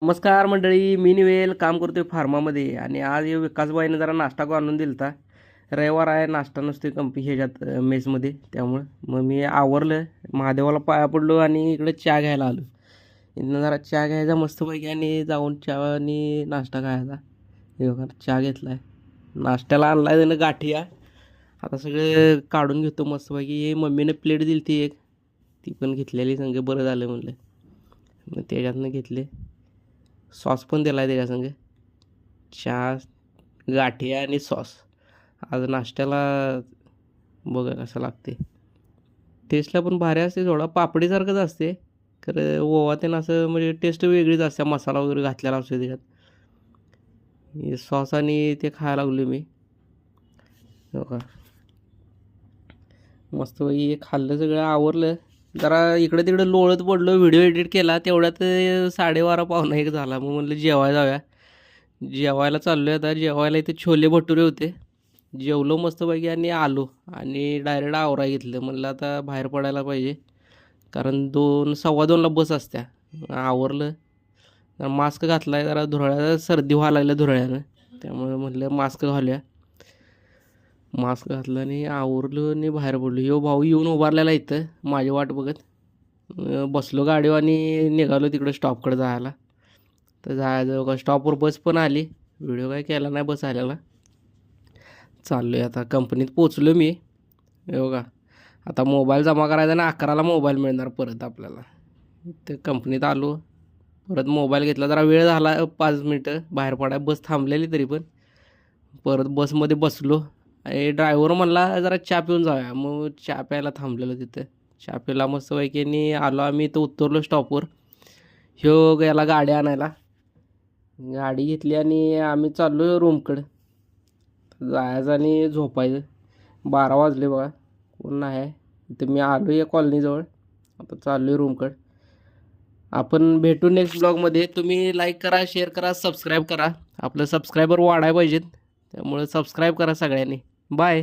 नमस्कार मंडळी, मी निवेल काम करतोय फार्मामध्ये आणि आज विकासबाईने जरा नाश्ता आणून दिलता. रविवार आहे, नाश्ता नसतोय ह्याच्यात मेसमध्ये. त्यामुळं मग मी आवरलं, महादेवाला पाया पडलो आणि इकडे चहा घ्यायला आलो. इथनं जरा चहा घ्यायचा मस्तपैकी आणि जाऊन चहा आणि नाश्ता खायचा. हे बघा चहा घेतलाय, नाश्त्याला आणलाय त्यानं गाठिया. आता सगळं काढून घेतो मस्तपैकी. हे मम्मीने प्लेट दिली ती एक, ती पण घेतलेली संग, बरं झालं म्हणलं. मग त्याच्यातनं घेतले. सॉस पण दिला आहे त्याच्या संग. चहा, गाठिया आणि सॉस. आज नाश्त्याला बघा कसं लागते. टेस्टला पण भारी असते, थोडा पापडीसारखंच असते खरं. ओवा त्यानं असं म्हणजे टेस्ट वेगळीच असते, मसाला वगैरे घातलेला असतो त्याच्यात. हे सॉस आणि ते खायला लागलो मी. हो का, मस्त हे खाल्लं, सगळं आवरलं. जरा इकडे तिकडे लोळत पडलो, व्हिडिओ एडिट केला तेवढ्यात 12:30 पावणा एक झाला. मग म्हणलं जेवायला जाऊया. जेवायला चाललो आहे आता. जेवायला इथे छोले भटुरे होते, जेवलो मस्तपैकी आणि आलो. आणि डायरेक्ट आवरा घेतलं. म्हणलं आता बाहेर पडायला पाहिजे, कारण 2:15ला बस असत्या. आवरलं, मास्क घातला आहे. जरा धुरळ्या सर्दी व्हायला लागल्या धुरळ्यानं, त्यामुळे म्हटलं मास्क घालूया. मास्क घातलं आणि आवरलं आणि बाहेर पडलो. यो भाऊ येऊन उभारलेला इथं माझी वाट बघत. बसलो गाडीवर आणि निघालो तिकडं स्टॉपकडे जायला. तर जायचं का स्टॉपवर बस पण आली. व्हिडिओ काय केला नाही बस आल्याला. चाललो आहे आता, कंपनीत पोचलो मी. हे बघा, आता मोबाईल जमा करायचा आणि 11ला मोबाईल मिळणार परत आपल्याला. ते कंपनीत आलो, परत मोबाईल घेतला. जरा वेळ झाला 5 मिनटं बाहेर पडाय, बस थांबलेली तरी पण. परत बसमध्ये बसलो आणि ड्रायव्हर म्हणला जरा चहा पिऊन जाऊया. मग चहा प्यायला थांबलेलो तिथं. चहा प्यायला मस्तपैकी आणि आलो आम्ही. इथं उतरलो स्टॉपवर. ह्यो गेला गाडी आणायला. गाडी घेतली आणि आम्ही चाललो रूमकडं. जायचं आणि झोपायचं. 12 वाजले बघा, कोण नाही आहे इथं. मी आलो या कॉलनीजवळ, आता चाललो आहे रूमकडं. आपण भेटू नेक्स्ट ब्लॉगमध्ये. तुम्ही लाईक करा, शेअर करा, सबस्क्राईब करा. आपलं सबस्क्रायबर वाढायला पाहिजेत, त्यामुळे सबस्क्राईब करा सगळ्यांनी. बाय.